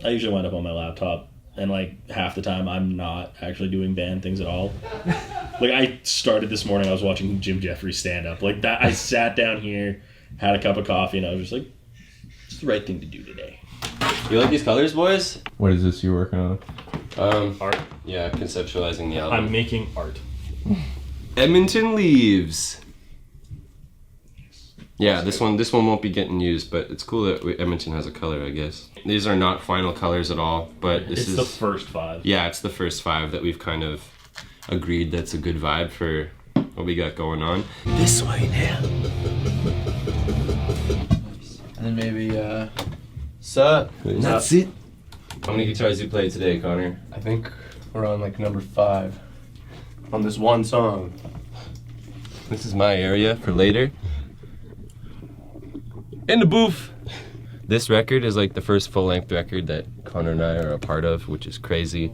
I usually wind up on my laptop, and like half the time I'm not actually doing band things at all. Like I started this morning, I was watching Jim Jeffries stand up. Like that, I sat down here, had a cup of coffee, and I was just like, it's the right thing to do today. You like these colors, boys? What is this you're working on? Art. Yeah, conceptualizing the album. I'm making art. Edmonton Leaves. Yeah, this one won't be getting used, but it's cool that Edmonton has a color, I guess. These are not final colors at all, but It's the first 5. Yeah, it's the first 5 that we've kind of agreed that's a good vibe for what we got going on. This way now. And then maybe, Sup? That's it. How many guitars you played today, Connor? I think we're on like number 5 on this one song. This is my area for later. In the booth. This record is like the first full-length record that Connor and I are a part of, which is crazy.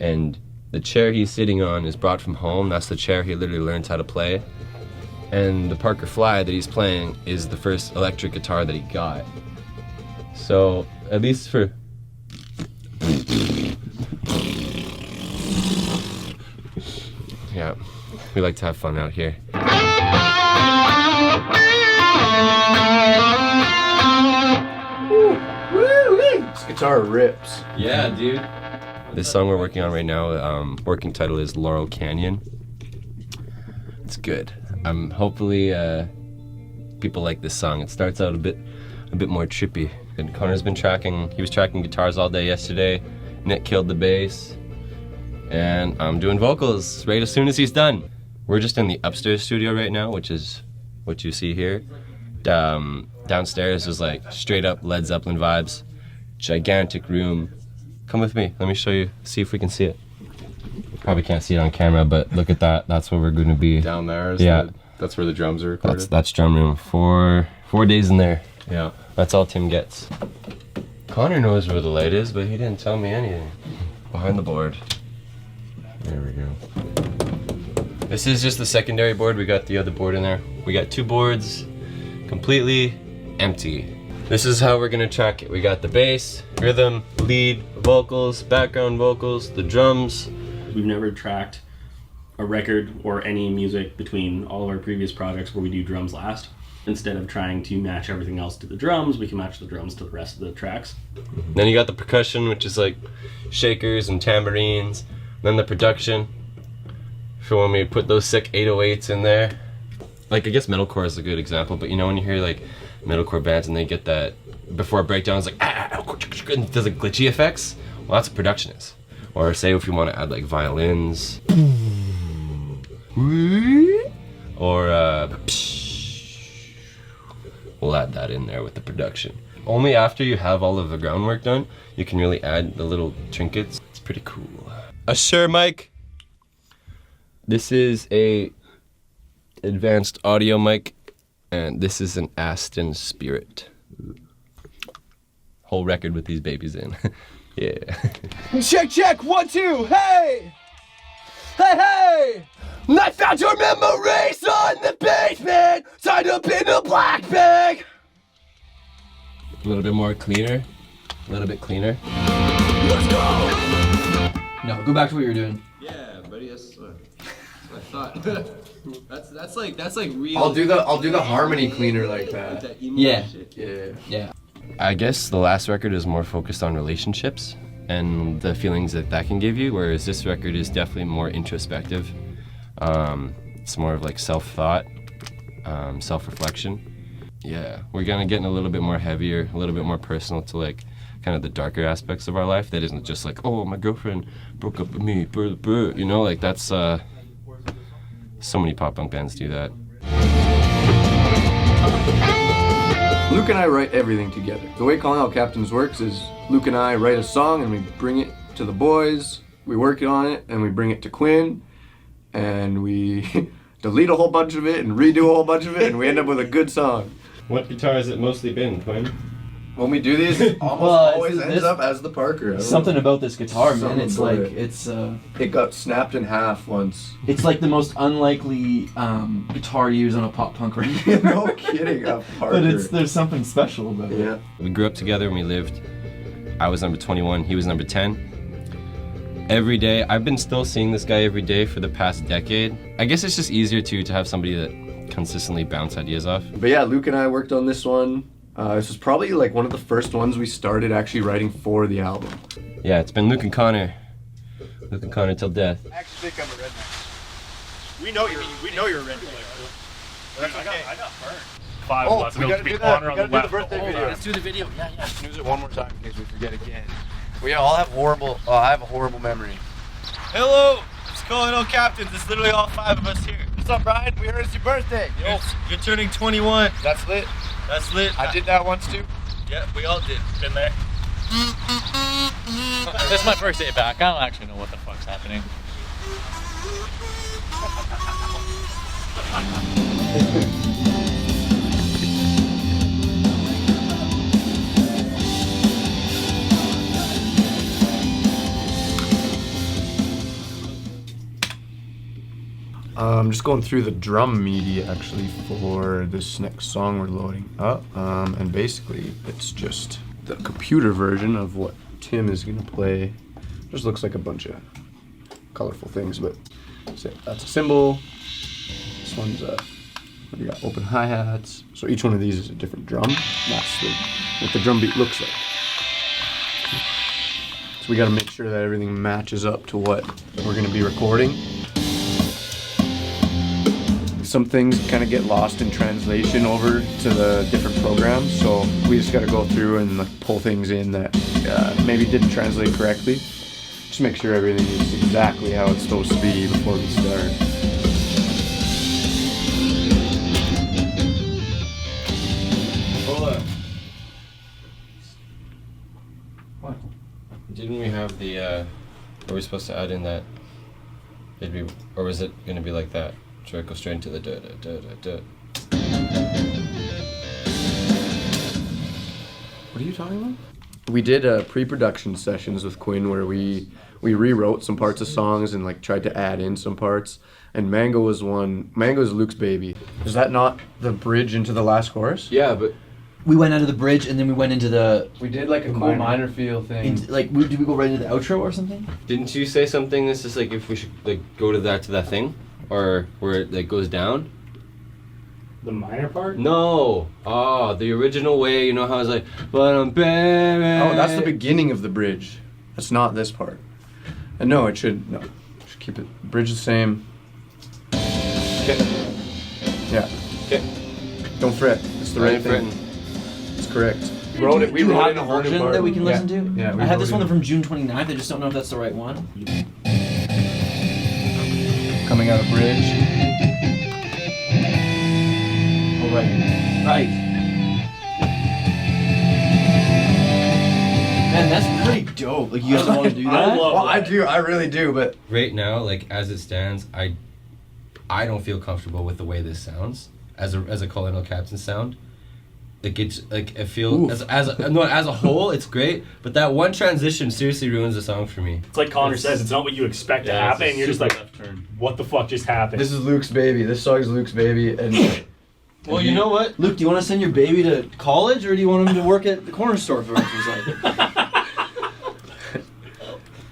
And the chair he's sitting on is brought from home. That's the chair he literally learns how to play. And the Parker Fly that he's playing is the first electric guitar that he got. So, at least for... Yeah, we like to have fun out here. This guitar rips. Yeah, dude. This song we're working on right now, working title is Laurel Canyon. It's good. Hopefully people like this song. It starts out a bit more trippy. And Connor's been he was tracking guitars all day yesterday. Nick killed the bass. And I'm doing vocals right as soon as he's done. We're just in the upstairs studio right now, which is what you see here. Downstairs is like straight up Led Zeppelin vibes. Gigantic room. Come with me, let me show you, see if we can see it. Probably can't see it on camera, but look at that, that's where we're gonna be. Down there is that's where the drums are recorded? That's drum room. 4 days in there. Yeah. That's all Tim gets. Connor knows where the light is, but he didn't tell me anything. Behind the board. There we go. This is just the secondary board. We got the other board in there. We got 2 boards, completely empty. This is how we're gonna track it. We got the bass, rhythm, lead, vocals, background vocals, the drums. We've never tracked a record or any music between all of our previous projects where we do drums last. Instead of trying to match everything else to the drums, we can match the drums to the rest of the tracks. Then you got the percussion, which is like shakers and tambourines. Then the production, for when we put those sick 808s in there. Like, I guess metalcore is a good example, but you know when you hear like metalcore bands and they get that, before a breakdown it's like, and it does like glitchy effects? Well, that's what production is. Or say if you want to add like violins. Or we'll add that in there with the production. Only after you have all of the groundwork done, you can really add the little trinkets. It's pretty cool. A Shure mic. This is a advanced audio mic, and this is an Aston Spirit. Whole record with these babies in. Yeah. Check, 1, 2, hey! Hey! I found your memories on the basement, tied up in a black bag. A little bit more cleaner. A little bit cleaner. Let's go! No, go back to what you were doing. Yeah, buddy, that's what I thought. that's like real. I'll do the harmony cleaner like that. Yeah. Yeah. I guess the last record is more focused on relationships and the feelings that can give you, whereas this record is definitely more introspective. It's more of like self-thought, self-reflection. Yeah, we're gonna get a little bit more heavier, a little bit more personal to like kind of the darker aspects of our life. That isn't just like, oh, my girlfriend broke up with me, you know, like that's, so many pop punk bands do that. Luke and I write everything together. The way Calling Out Captains works is Luke and I write a song and we bring it to the boys, we work on it, and we bring it to Quinn, and we delete a whole bunch of it and redo a whole bunch of it, and we end up with a good song. What guitar has it mostly been, Quinn? When we do these, it always ends up as the Parker. Something about this guitar, man. It's like it got snapped in half once. It's like the most unlikely guitar to use on a pop punk record. No kidding, a Parker. But there's something special about it. Yeah. We grew up together and we lived I was number 21, he was number 10. Every day, I've been still seeing this guy every day for the past decade. I guess it's just easier to have somebody that consistently bounce ideas off. But yeah, Luke and I worked on this one. This was probably like one of the first ones we started actually writing for the album. Yeah, it's been Luke and Connor. Luke and Connor till death. I actually think I'm a redneck. We know you're a redneck. That's okay. I got burned. 5 of us. We gotta do that. We gotta do the birthday video. Let's do the video. Yeah. Snooze it one more time in case we forget again. We all have horrible. I have a horrible memory. Hello, it's Colonel Captains. It's literally all 5 of us here. What's up, Brian? We heard it's your birthday. You're turning 21. That's lit. That's lit. I did that once too. Yeah, we all did. Been there. This is my first day back. I don't actually know what the fuck's happening. I'm just going through the drum media actually for this next song we're loading up, and basically it's just the computer version of what Tim is gonna play. Just looks like a bunch of colorful things, but so that's a cymbal. This one's we got open hi-hats. So each one of these is a different drum. That's what the drum beat looks like. So we got to make sure that everything matches up to what we're gonna be recording. Some things kind of get lost in translation over to the different programs, so we just got to go through and like pull things in that maybe didn't translate correctly. Just make sure everything is exactly how it's supposed to be before we start. Hold up. What? Didn't we have the, were we supposed to add in that, or was it going to be like that? Should I go straight into the da-da-da-da-da? What are you talking about? We did pre-production sessions with Quinn where we rewrote some parts of songs and like tried to add in some parts. And Mango was one. Mango's Luke's baby. Is that not the bridge into the last chorus? Yeah, but We went out of the bridge and then we went into the. We did like a cool minor feel thing. Did we go right into the outro or something? didn't you say something that's just like if we should like go to that thing? Or where it like goes down? The minor part? No. Oh, the original way, you know how it's like, but I'm buried. Oh, that's the beginning of the bridge. That's not this part. And no, it should keep it. Bridge the same. Okay. Yeah. Okay. Don't fret. It's the right thing. It's correct. We wrote it. We Do you wrote have it in the a whole new version part. that we can listen to? Yeah, we I have wrote this it one in- from June 29th. I just don't know if that's the right one. Coming out of bridge. Oh, right. Right. Man, that's pretty dope. Like, you guys want to do that? I love Well, that. I do. I really do. But Right now, like as it stands, I don't feel comfortable with the way this sounds as a Colonel Captain sound. Like it's like I feel as a whole, it's great, but that one transition seriously ruins the song for me. It's like Connor says, it's not what you expect to Yeah, it's happen. a And you're just super like, left turn. what the fuck just happened? this is Luke's baby. This song is Luke's baby, and Well, you know what? Luke, do you want to send your baby to college or do you want him to work at the corner store for the rest of his life?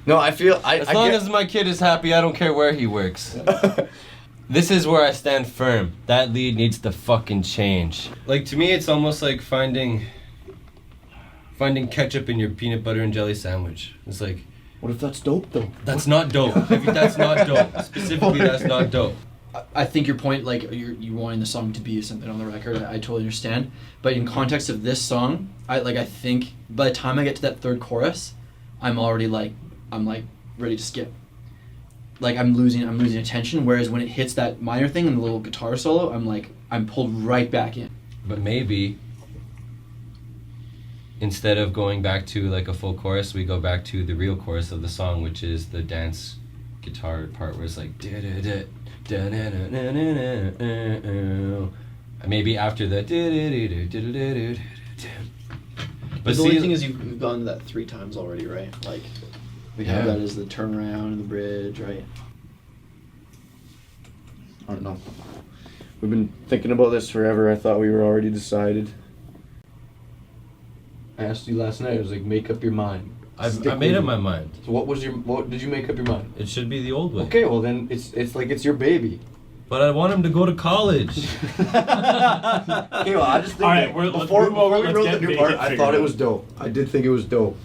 no, I feel As long as my kid is happy, I don't care where he works. This is where I stand firm. That lead needs to fucking change. Like to me, it's almost like finding ketchup in your peanut butter and jelly sandwich. It's like What if that's dope, though? that's not dope. That's not dope. Specifically, that's not dope. I think your point, like, you wanting the song to be something on the record, I totally understand. But in context of this song, I think by the time I get to that third chorus, I'm already I'm ready to skip. Like I'm losing attention. Whereas when it hits that minor thing and the little guitar solo, I'm pulled right back in. But maybe instead of going back to like a full chorus, we go back to the real chorus of the song, which is the dance guitar part where it's like da-da-da, da-na-na-na-na-na-na. Maybe after the But the only thing is you've gone to that 3 times already, right? Like we have that as the turnaround and the bridge, right? I don't know. We've been thinking about this forever. I thought we were already decided. I asked you last night. I was like, make up your mind. I made up my mind. So what did you make up your mind? It should be the old way. Okay, well then it's like it's your baby. But I want him to go to college. Okay, well I just think All right, before we let's wrote get the new Bacon part, I figured thought it out. was dope. I did think it was dope.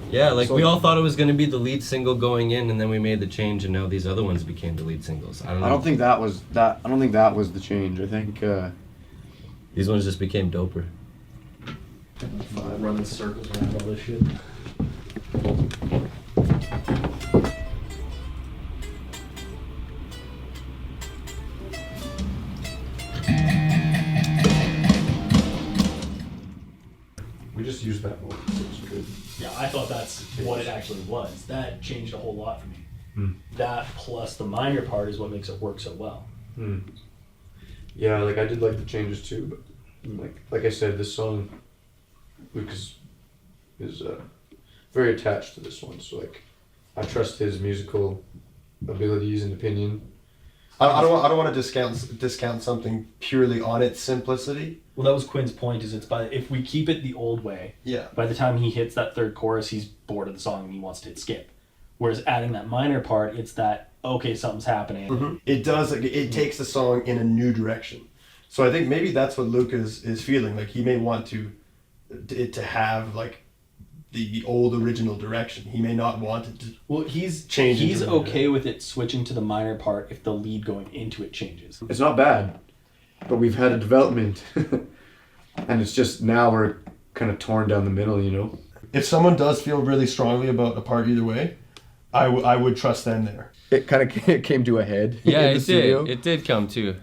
Yeah, like So- we all thought it was going to be the lead single going in, and then we made the change, and now these other ones became the lead singles. I don't know. I don't think that was the change. I think These ones just became doper. Running circles around all this shit. we just used that one. So it's good. Yeah, I thought that's what it actually was. That changed a whole lot for me. That plus the minor part is what makes it work so well. Yeah, like I did like the changes too, but like I said, this song, Lucas is very attached to this one. So like, I trust his musical abilities and opinion. I don't want to discount something purely on its simplicity. Well, that was Quinn's point. Is if we keep it the old way, Yeah. by the time he hits that third chorus, he's bored of the song and he wants to hit skip. Whereas adding that minor part, it's that okay, something's happening. It does. Like, it takes the song in a new direction. So I think maybe that's what Luke is feeling. Like he may want it to have like the old original direction. He may not want it to. Well, he's Change he's into okay with it switching to the minor part if the lead going into it changes. It's not bad, but we've had a development, and it's just now we're kind of torn down the middle, you know. If someone does feel really strongly about a part either way, I would trust them there. It kind of came to a head. Yeah, in the it studio. did. It did come too.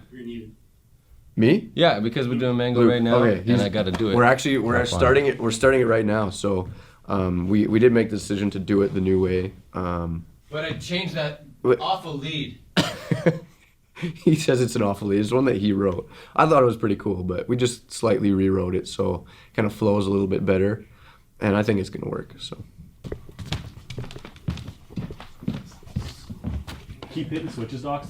Me? Yeah, because we're doing Mango Luke, right now, okay, and I got to do it. We're starting it. We're starting it right now. So, we did make the decision to do it the new way. But I changed that Wait. awful lead. He says it's an awful lead. It's one that he wrote. I thought it was pretty cool, but we just slightly rewrote it so it kind of flows a little bit better, and I think it's gonna work. So. Keep hitting switches, Docs.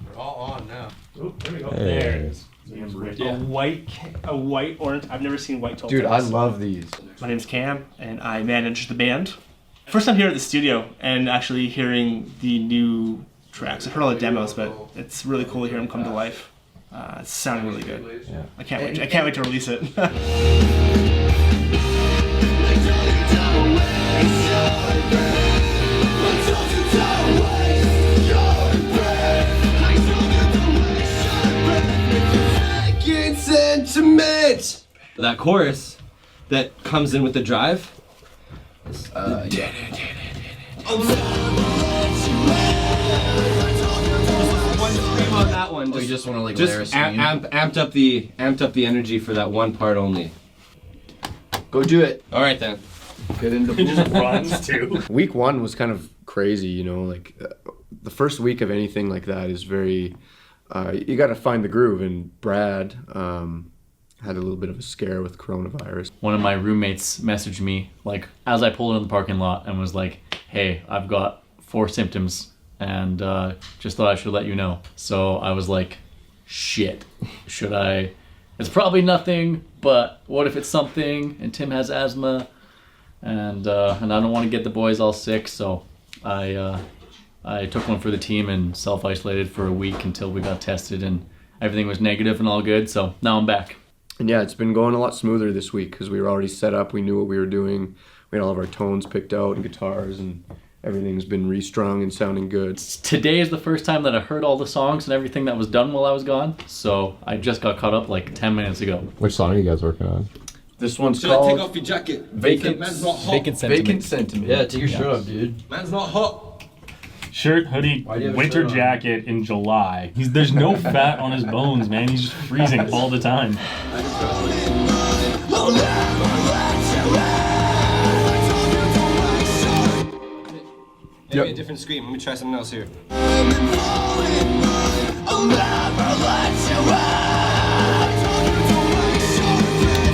We're all on now. Oh, there we go. Hey. There it is. A white orange. I've never seen white Dude, I Toltecs. love these. My name's Cam, and I manage the band. First time here at the studio, and actually hearing the new tracks. I've heard all the demos, but it's really cool to hear them come to life. It's sounding really good. Yeah. I can't wait. I can't wait to release it. That chorus that comes in with the drive. Yeah. One scream on that one. Oh, you just want to like layer a Just scene? amped up the energy for that one part only. Go do it. All right then. Get into It just runs too. Week one was kind of crazy, you know, like the first week of anything like that is very, you got to find the groove. And Brad had a little bit of a scare with coronavirus. One of my roommates messaged me like as I pulled into the parking lot and was like, "Hey, I've got 4 symptoms and just thought I should let you know." So I was like, "Shit, should I?" It's probably nothing, but what if it's something? And Tim has asthma, and I don't want to get the boys all sick, so I took one for the team and self-isolated for a week until we got tested and everything was negative and all good. So now I'm back. And yeah, it's been going a lot smoother this week because we were already set up. We knew what we were doing. We had all of our tones picked out and guitars, and everything's been restrung and sounding good. Today is the first time that I heard all the songs and everything that was done while I was gone, so I just got caught up like 10 minutes ago. Which song are you guys working on? This one's Should I called take off your jacket? Vacant. Man's not hot. Vacant sentiment. Vacant Sentiment. Yeah, take your shirt off, dude. Man's not hot. Shirt, hoodie, Why do you have a winter shirt on? jacket in July. There's no fat on his bones, man. He's just freezing all the time. Maybe a different scream. Let me try something else here.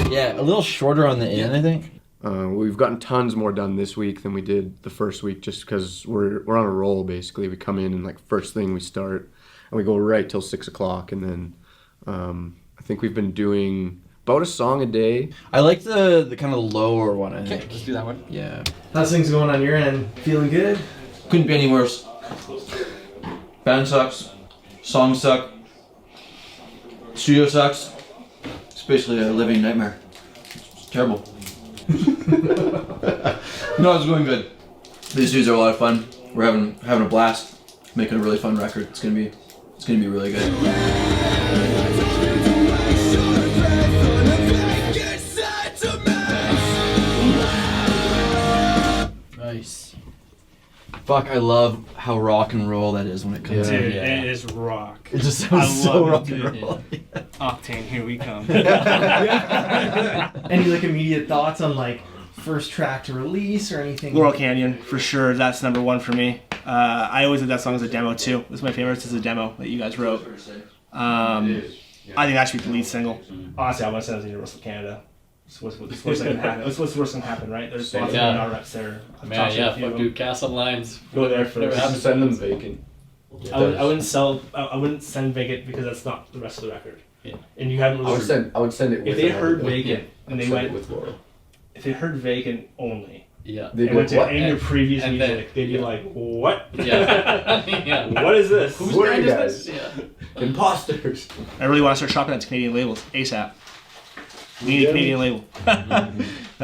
Yeah, a little shorter on the end, I think. We've gotten tons more done this week than we did the first week, just because we're on a roll. Basically, we come in and like first thing we start, and we go right till 6 o'clock, and then I think we've been doing about a song a day. I like the kind of lower one, I think. Let's do that one. Yeah. How's things going on your end? Feeling good? Couldn't be any worse. Band sucks. Songs suck. Studio sucks. It's basically a living nightmare. It's terrible. No, it's going good. These dudes are a lot of fun. We're having a blast. Making a really fun record. It's gonna be really good. Nice. Fuck, I love how rock and roll that is when it comes Dude, in. it is rock. It just I sounds so love it, rock dude. and roll. Octane, here we come. Any like immediate thoughts on like first track to release or anything? Laurel Canyon, for sure. That's number one for me. I always did that song as a demo too. It's my favorite as a demo that you guys wrote. I think that should be the lead single. Honestly, I want to send it to Universal Canada. So what's the worst that can happen? What's the worst that can happen, right? There's lots of Yeah. reps there. I've Man, talked to a yeah, few of fuck them. dude, cast on lines. Go there first. Never Send them vacant. I wouldn't send Vacant because that's not the rest of the record. Yeah. And you haven't I would listened. send it. If With they another heard one. Vacant and they Send went, it with Laurel. if they heard Vacant only, Yeah. They and went did to what? any of your previous and then- music, they'd be like, "What? Yeah. Yeah. What is this?" Whose Who are band you is guys? this? Yeah. Imposters. I really want to start shopping at Canadian labels ASAP. We need a Canadian label. I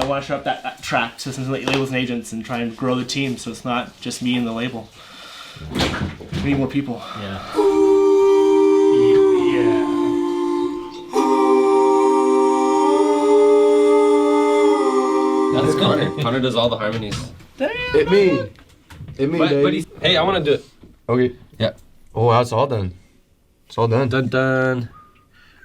want to shop that track to some labels and agents and try and grow the team so it's not just me and the label. We need more people. Yeah. Yeah. That's Connor does all the harmonies. It me, But baby. hey, I want to do it. Okay. Yeah. Oh, that's all done. It's all done. Dun dun.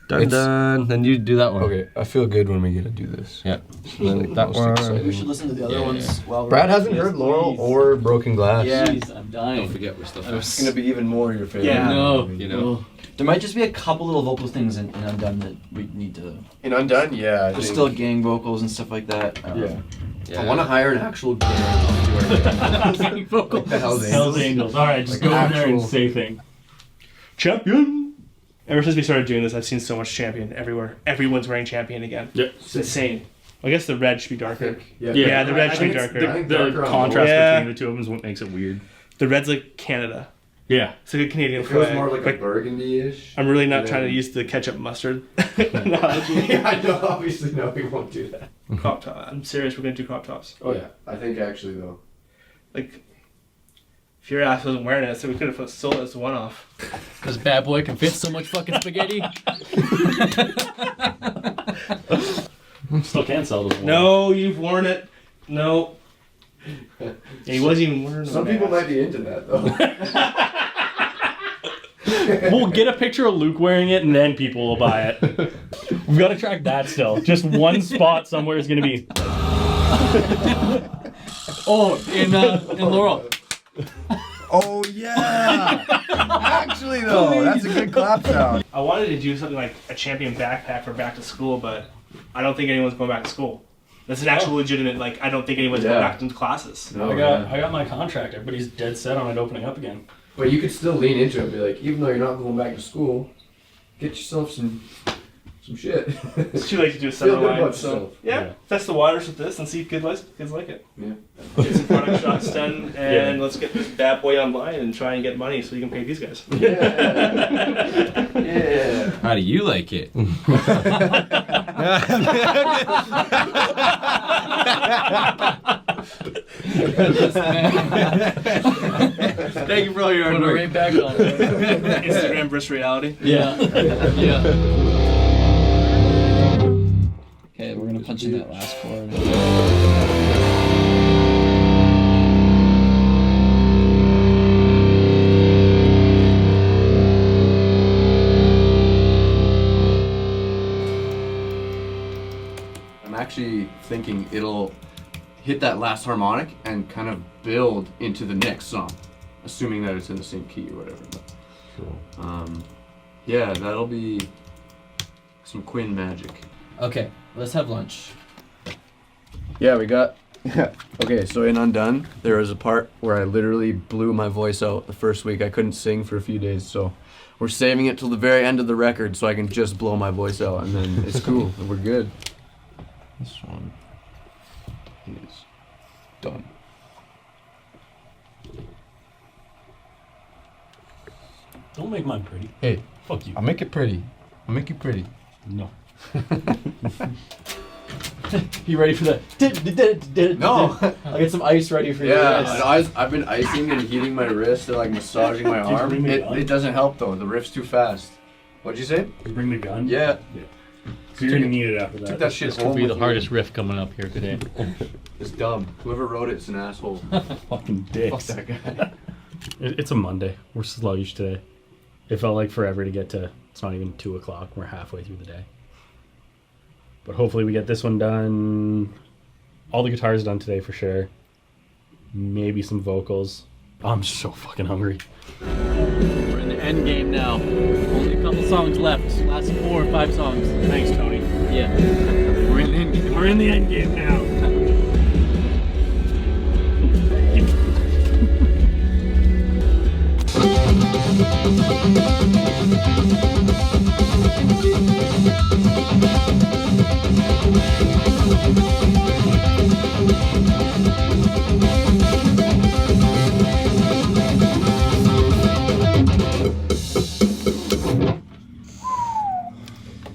Dun It's- dun. Then you do that one. Okay, I feel good when we get to do this. Yeah. And then that Most one. exciting. We should listen to the other Yeah. ones while we're Brad hasn't heard Laurel or Broken Glass. Yeah. Jeez, I'm dying. Don't forget we're still It's gonna be even more your favorite. Yeah. No. You know. There might just be a couple little vocal things in Undone that we need to. In Undone, yeah. There's still gang vocals and stuff like that. Yeah. I I want to hire an actual gang. Vocal. Like the Hells Hells Angels. Angels. All right, just Like go in there and actual- say thing. Champion. Ever since we started doing this, I've seen so much Champion everywhere. Everyone's wearing Champion again. Yep. It's insane. I guess the red should be darker. Yeah, the red I should be think it's- darker. I think The darker on contrast Yeah. between the two of them is what makes it weird. The red's like Canada. Yeah. It's like a Canadian It feels flag. more like a burgundy-ish. I'm really not Yeah. trying to use the ketchup mustard analogy. Yeah, I know. Obviously, no, we won't do that. Crop top. I'm serious. We're gonna do crop tops. Oh yeah, I think actually though. Like, if your ass wasn't wearing it, so we could have sold it as a one-off. Because Bad Boy can fit so much fucking spaghetti. Still can't sell the one. No, you've worn it. No. Yeah, he wasn't even wearing it. Some people might be into that though. We'll get a picture of Luke wearing it, and then people will buy it. We've got to track that still. Just one spot somewhere is going to be. Oh, in Laurel. Oh yeah! Actually though, that's a good clap sound. I wanted to do something like a Champion backpack for back to school, but I don't think anyone's going back to school. That's an actual legitimate, like, I don't think anyone's going back into classes. No, I got my contract. Everybody's dead set on it opening up again. But you could still lean into it and be like, even though you're not going back to school, get yourself some shit. It's too late to do a Feel summer good line, about so yourself. yeah, test the waters with this and see if kids like it. Yeah. Get some product shots done, and let's get this bad boy online and try and get money so we can pay these guys. Yeah. How do you like it? Thank you for all your hard work. Right back on. Instagram versus reality. Yeah. Yeah. Okay, we're gonna punch in that last chord. I'm actually thinking it'll hit that last harmonic and kind of build into the next song, assuming that it's in the same key or whatever. But, yeah, that'll be some Quinn magic. Okay, let's have lunch. Yeah, we got. Okay, so in Undone, there was a part where I literally blew my voice out the first week. I couldn't sing for a few days, so we're saving it till the very end of the record so I can just blow my voice out, and then it's cool. And we're good. This one is done. Don't make mine pretty. Hey, Fuck you. I'll make it pretty. I'll make it pretty. No. You ready for that? No. I'll get some ice ready for you. Yeah, I've been icing and heating my wrist and like massaging my arm. bring the gun? It doesn't help though. The riff's too fast. What'd you say? You bring the gun? Yeah. So you're gonna need it after that. Took that shit This home. will be the with hardest riff coming up here today. me. It's dumb. Whoever wrote it's an asshole. Fucking Fuck dicks. that guy. It's a Monday. We're sluggish today. It felt like forever to get to. It's not even 2 o'clock. We're halfway through the day. But hopefully we get this one done. All the guitars done today for sure. Maybe some vocals. Oh, I'm just so fucking hungry. We're in the end game now. Only a couple songs left. Last 4 or 5 songs. Thanks, Tony. Yeah. We're in the end game. We're in the end game now.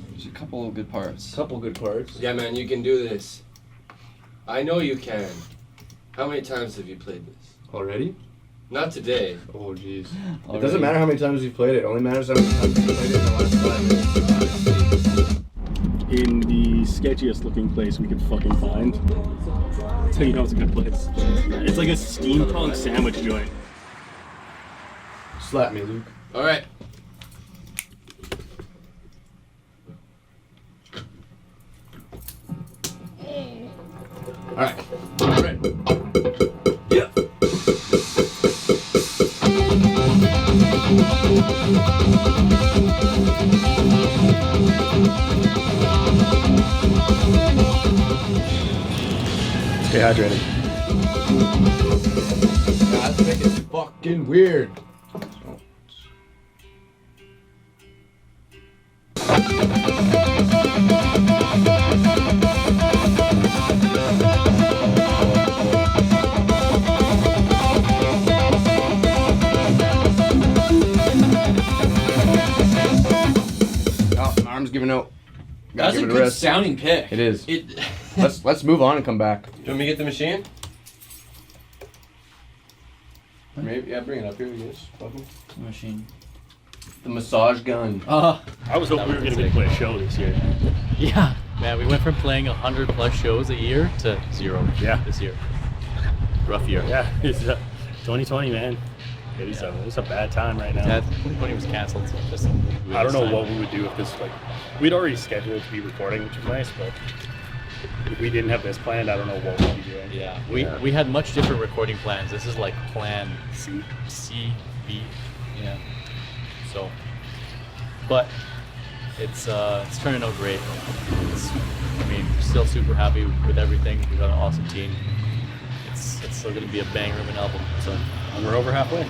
There's a couple of good parts. Couple good parts. Yeah, man, you can do this. I know you can. How many times have you played this? Already? Not today. Oh jeez. It doesn't matter how many times you've played it. It only matters how many times you've played it in the last 5 minutes. In the sketchiest looking place we could fucking find. That's how you know it's a good place. It's like a steampunk sandwich joint. Slap me, Luke. All right. All right. All right. Yeah. Stay hydrated. That's making it fucking weird. Oh, my arm's giving out. Gotta That's a give it good rest. sounding pick. It is. It. Let's move on and come back. Do you want me to get the machine? Maybe, yeah, bring it up here, I guess. Machine. The massage gun. I was hoping we were gonna get to play a show this year. Yeah. Man, we went from playing 100 plus shows a year to 0 this year. Rough year. Yeah, it's 2020, man. It's a bad time right now. That 2020 was canceled. So just I don't know what we would do if this, like, we'd already scheduled to be recording, which is nice, but if we didn't have this planned, I don't know what we'd be doing. Yeah, we had much different recording plans. This is like plan C, B, yeah. So, but it's turning out great. Still super happy with everything. We've got an awesome team. It's still gonna be a banger of an album. So, And we're over halfway.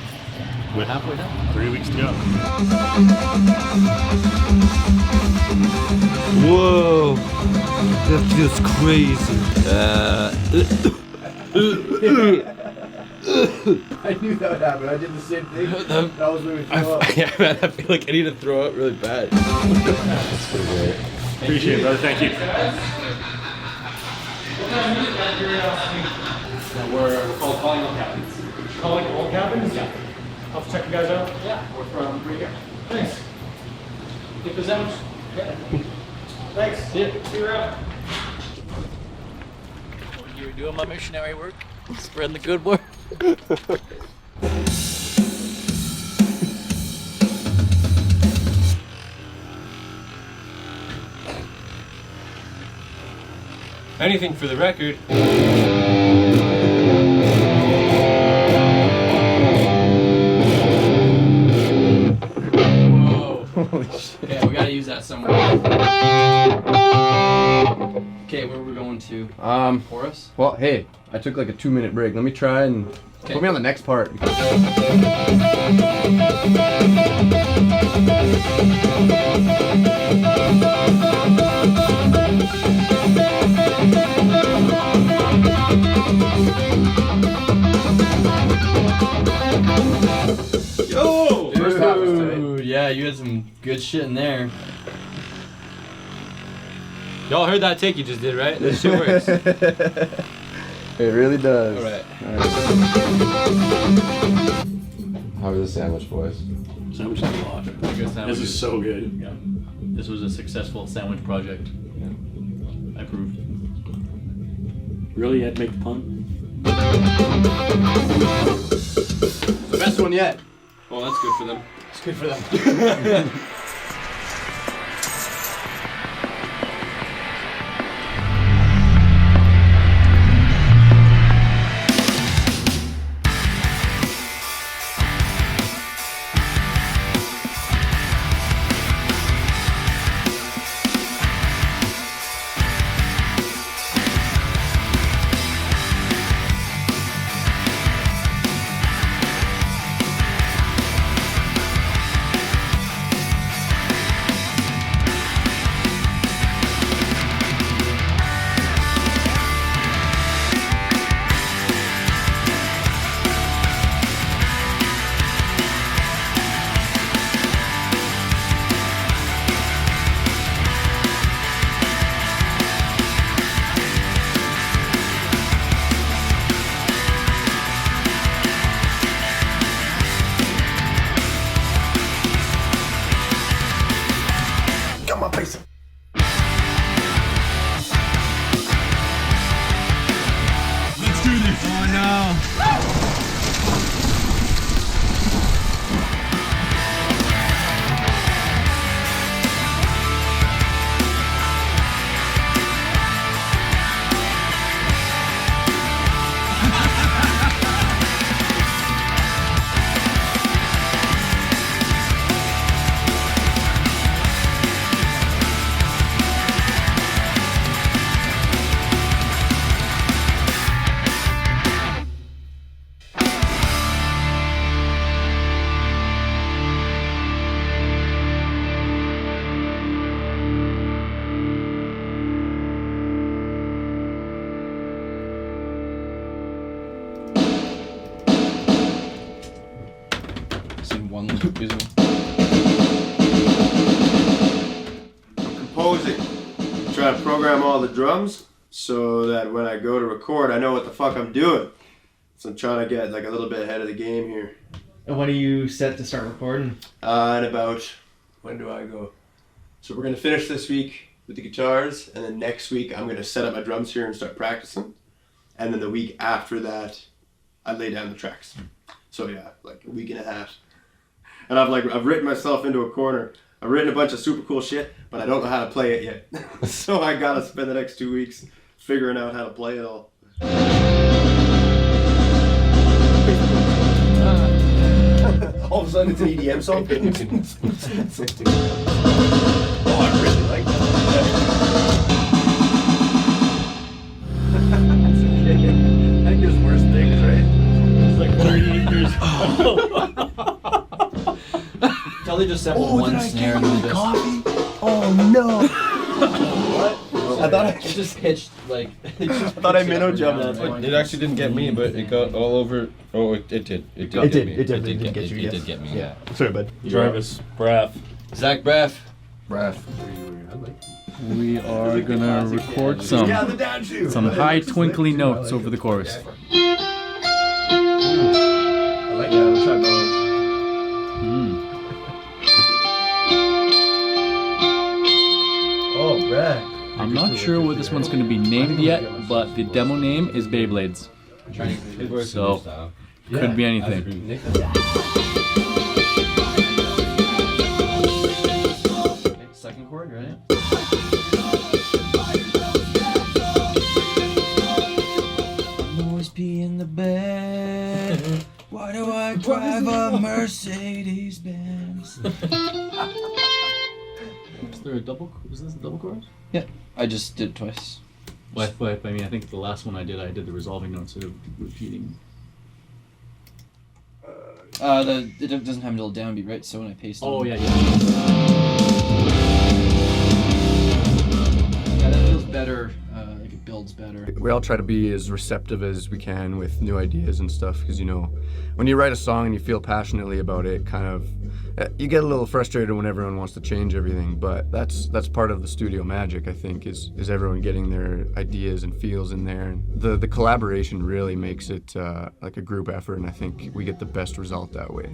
we're halfway done. 3 weeks to go. Whoa, that feels crazy. I knew that would happen. I did the same thing. That was when we threw up. Yeah, man, I feel like I need to throw up really bad. That's pretty great. Appreciate it, brother. Thank you. We're called Calling All Captains. Calling All Captains? Yeah. I'll check you guys out. Yeah. We're from right here. Thanks. Get this out. Yeah. Thanks. See you around. When you were doing my missionary work, spreading the good word. Anything for the record. Holy shit. Yeah, we gotta use that somewhere. Okay, where are we going to? Chorus? Well, hey, I took like a 2-minute break. Let me try and Put me on the next part. Yo! First half was tight. Dude, yeah, you had some good shit in there. Y'all heard that take you just did, right? That shit works. It really does. Alright. How was the sandwich, boys? Sandwich is a lot. Good This sandwiches. is so good. Yeah. This was a successful sandwich project. I approve. Really, you had to make the pun? The best one yet. Well, that's good for them. It's good for them. Got my face. Let's do this. Oh no. It's in one loop, isn't it? Composing. Try to program all the drums so that when I go to record, I know what the fuck I'm doing. So I'm trying to get like a little bit ahead of the game here. And when are you set to start recording? And about, when do I go? So we're gonna finish this week with the guitars, and then next week I'm gonna set up my drums here and start practicing. And then the week after that, I lay down the tracks. So yeah, like a week and a half. And I've written myself into a corner. I've written a bunch of super cool shit, but I don't know how to play it yet. So I gotta spend the next 2 weeks figuring out how to play it all. All of a sudden it's an EDM song. Oh, I really like that. I think there's worse things, right? It's like 30 acres. Kelly just set one snare and then coffee? Oh no! What? I thought I just pitched like. I thought I minnow jumped. It actually didn't get me, but it got all over. Oh, it did. It did. It did. Me. It definitely did get you. It Yes. did get me. Yeah. Sorry, bud. Jarvis, Braff. Zach Braff. Braff. We are gonna record some Yeah, the down shoe. high twinkly notes over the chorus. I like that. We'll try both. Oh, Brad. I'm not sure what this one's gonna be named yet, but the demo name is Beyblades. So, could be anything. Second chord, right? I'm always peeing the bed. Why do I drive a Mercedes Benz? Is there a double? Was this a double chorus? Yeah, I just did it twice. But I mean, I think the last one I did the resolving note instead of repeating. It doesn't have a little downbeat, right? So when I paste Oh, on. yeah. Yeah, that feels better. Like it builds better. We all try to be as receptive as we can with new ideas and stuff, because, you know, when you write a song and you feel passionately about it, kind of, you get a little frustrated when everyone wants to change everything, but that's part of the studio magic, I think, is everyone getting their ideas and feels in there. And the collaboration really makes it like a group effort, and I think we get the best result that way.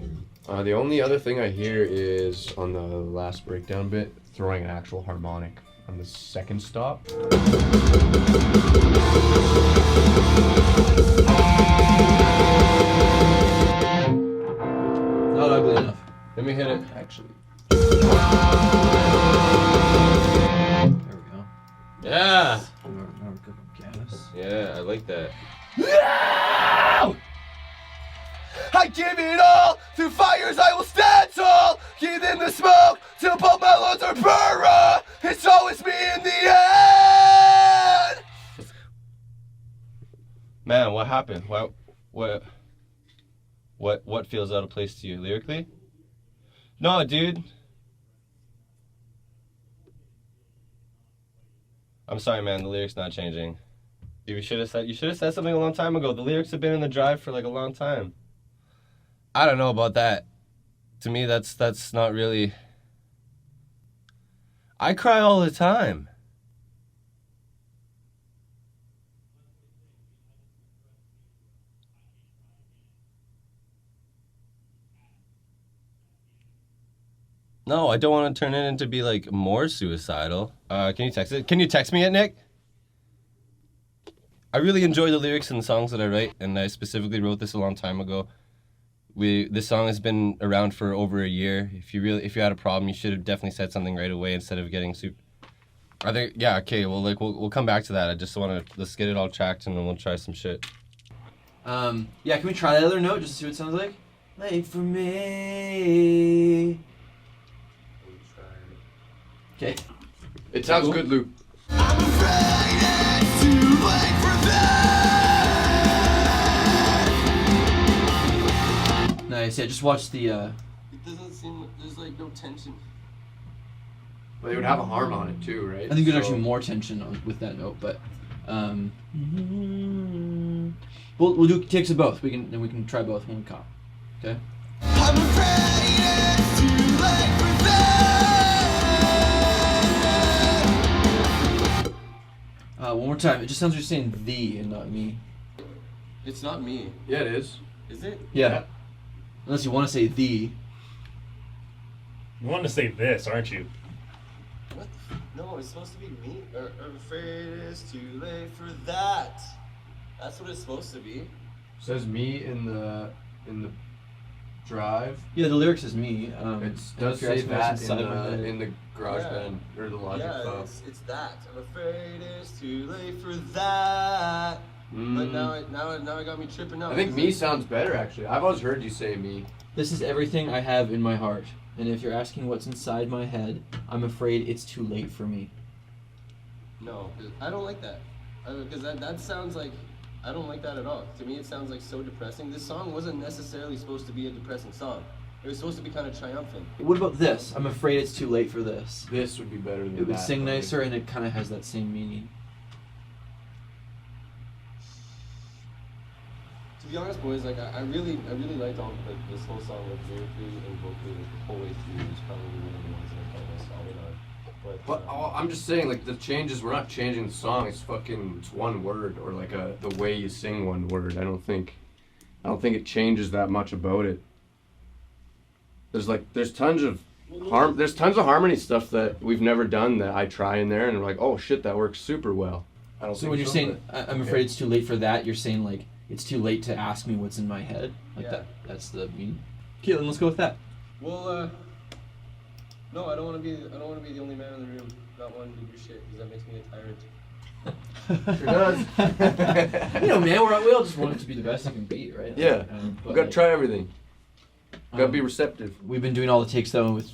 The only other thing I hear is on the last breakdown bit, throwing an actual harmonic on the second stop. Not ugly enough. Let me hit it, actually. There we go. Yeah. Now we're good with gas. Yeah, I like that. I give it all, through fires I will stand tall, keep in the smoke, till both my lungs are burning, it's always me in the end! Man, what happened? What feels out of place to you lyrically? No, dude. I'm sorry, man. The lyrics not changing. You should have said something a long time ago. The lyrics have been in the drive for like a long time. I don't know about that. To me, that's not really. I cry all the time. No, I don't want to turn it into be like more suicidal. Can you text it? Can you text me it, Nick? I really enjoy the lyrics and the songs that I write, and I specifically wrote this a long time ago. This song has been around for over a year. If you had a problem, you should have definitely said something right away instead of getting super. I think yeah, okay. Well, like we'll come back to that. I just want to let's get it all tracked and then we'll try some shit. Yeah, can we try that other note just to see what it sounds like? Late for me. Okay. It sounds good, Luke. I'm afraid it's too late for that. Nice. Yeah, just watch the. It doesn't seem there's like no tension. Well, they would have a harm on it too, right? I think there's actually more tension with that note, but we'll do takes of both. We can try both when we cop. Okay. I'm afraid it's too late for that. One more time. It just sounds like you're saying "the" and not "me." It's not me. Yeah, it is. Is it? Yeah. Unless you want to say "the." You want to say this, aren't you? What? No, it's supposed to be me. I'm afraid it's too late for that. That's what it's supposed to be. It says me in the drive. Yeah, the lyrics is "me." It does say that in the garage band or the Logic file. Yeah, it's that. I'm afraid it's too late for that. But now it got me tripping out. I think me sounds better actually. I've always heard you say me. This is everything I have in my heart, and if you're asking what's inside my head, I'm afraid it's too late for me. No, I don't like that. Because that sounds like I don't like that at all. To me, it sounds like so depressing. This song wasn't necessarily supposed to be a depressing song. It was supposed to be kind of triumphant. What about this? I'm afraid it's too late for this. This would be better than that. It would sing nicer, and it kind of has that same meaning. To be honest, boys, like I really liked all this whole song, like lyrically and vocally, like, the whole way through. It's probably one of the ones that I felt most solid on. But I'm just saying, like the changes. We're not changing the song. It's one word or like the way you sing one word. I don't think it changes that much about it. There's tons of harmony stuff that we've never done that I try in there, and I'm like, oh shit, that works super well. I don't. So when you're saying I'm afraid it's too late for that, you're saying like it's too late to ask me what's in my head, like that. That's the meaning. Okay, then let's go with that. Well, no, I don't want to be the only man in the room not wanting to do shit because that makes me a tyrant. Sure does. You know, man, we all just want it to be the best it can be, right? Yeah, we gotta try everything. Gotta be receptive. We've been doing all the takes though with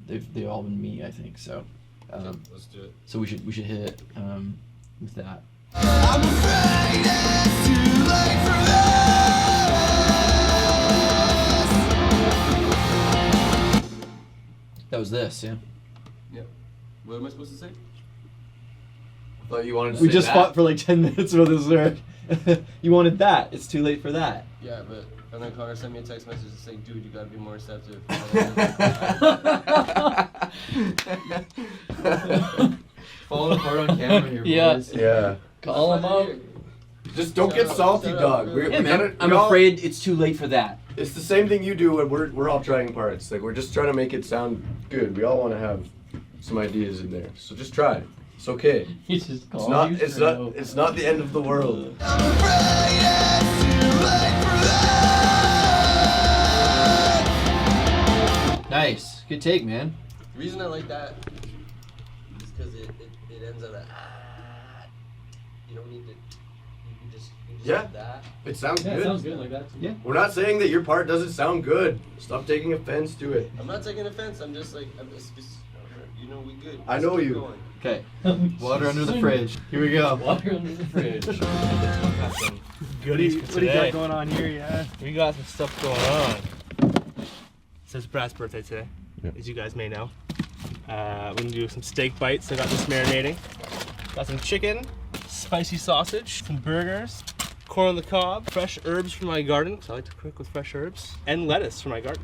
they've all been me, I think. So let's do it. So we should hit it with that. I'm afraid it's too late for this. That was this, yeah. Yep. What am I supposed to say? I thought you wanted to We say just that. fought for like 10 minutes with this lyric. You wanted that. It's too late for that. Yeah, but and then Connor sent me a text message saying, "Dude, you gotta be more receptive." Falling apart on camera here, Yeah. boys. Yeah. Call him out. Just don't get salty, dog. Yeah, man. I'm afraid it's too late for that. It's the same thing you do when we're all trying parts. Like we're just trying to make it sound good. We all want to have some ideas in there. So just try. It's okay. He just It's called not. you It's straight not. out. It's not the end of the world. Nice. Good take, man. The reason I like that is because it ends up at you don't need to. You can just Yeah. have that. It sounds Yeah, good. it sounds good like that. Yeah. We're not saying that your part doesn't sound good. Stop taking offense to it. I'm not taking offense. I'm just like you know we good. I know Let's keep you. going. Okay. Water under the fridge. Here we go. Water under the fridge. Goodies What do you got going on here? Yeah, we got some stuff going on. So it's Brad's birthday today, as you guys may know. We're gonna do some steak bites. I got this marinating. Got some chicken, spicy sausage, some burgers, corn on the cob, fresh herbs from my garden, because I like to cook with fresh herbs, and lettuce from my garden.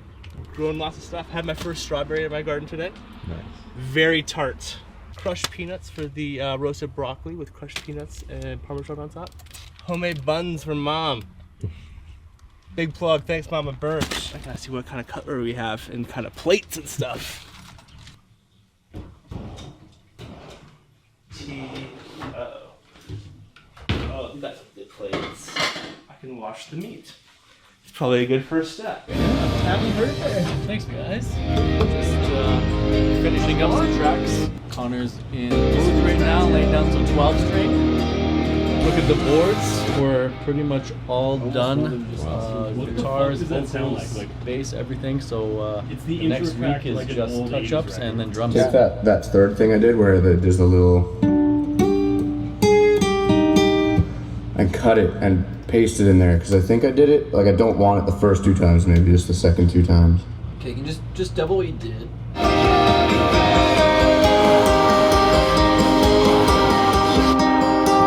Growing lots of stuff. Had my first strawberry in my garden today. Nice. Very tart. Crushed peanuts for the roasted broccoli with crushed peanuts and Parmesan on top. Homemade buns from Mom. Big plug, thanks Mama Birch. I gotta see what kind of cutlery we have and kind of plates and stuff. Oh, that's the plates. I can wash the meat. It's probably a good first step. Happy birthday. Thanks, guys. Just finishing up some tracks. Connor's in the booth right now, laying down some 12 string. Look at the boards. We're pretty much all done. Guitars, What does that sound vocals, like? bass, everything. So It's the next intro track week is like an just old 80s touch-ups record. and then drums. Just that third thing I did where there's a little. I cut it and pasted in there because I think I did it. Like I don't want it the first 2 times, maybe just the second 2 times. Okay, you can just double what you did.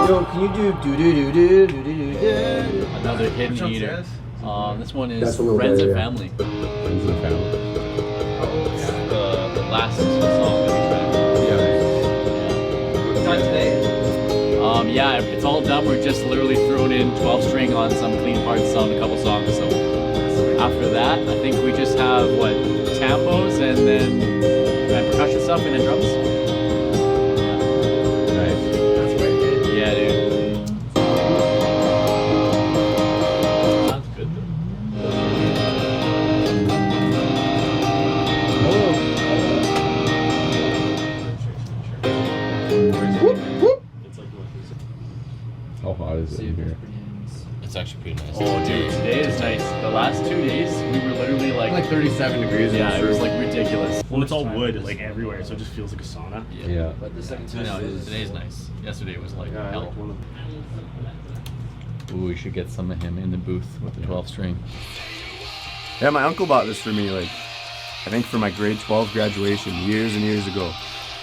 Yo, can you do do do do do do do do? Another hidden eater. This one is That's a little Friends better, and yeah. Family. Friends and family. It's the last song that we tried. Done today. Yeah, it's all done. We're just literally throwing in 12 string on some clean parts on a couple songs. So after that, I think we just have tampos and then percussion stuff and then drums. Nice. That's what you did. Yeah, dude. Sounds good How hot is it in here? It's actually pretty nice. Oh, dude, today is nice. The last 2 days, we were literally like 37 degrees. yeah, it was like ridiculous. Well, it's all wood like everywhere, so it just feels like a sauna. Yeah. But the second I time know, is today's nice. Yesterday was like Yeah, I hell. like one of Ooh, we should get some of him in the booth with the 12 string. Yeah, my uncle bought this for me, like, I think for my grade 12 graduation years and years ago.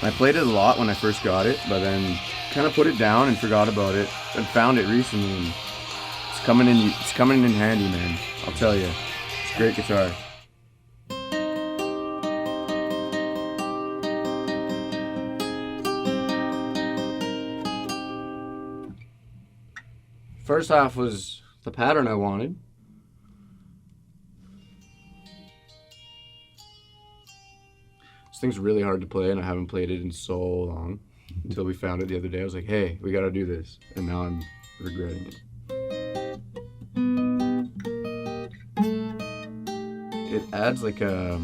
And I played it a lot when I first got it, but then kind of put it down and forgot about it and found it recently. And it's coming in handy, man. I'll tell you. It's a great guitar. First half was the pattern I wanted. This thing's really hard to play, and I haven't played it in so long. Until we found it the other day. I was like, hey, we gotta do this. And now I'm regretting it. It adds like a,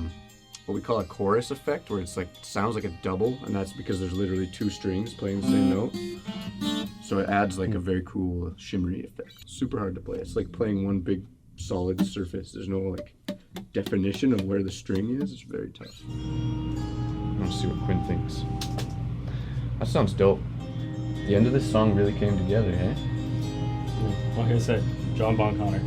what we call a chorus effect, where it's like, sounds like a double, and that's because there's literally 2 strings playing the same note. So it adds like a very cool shimmery effect. Super hard to play. It's like playing one big solid surface. There's no like definition of where the string is. It's very tough. Let's see what Quinn thinks. That sounds dope. The end of this song really came together, hey? Like I said, John Bon Connor.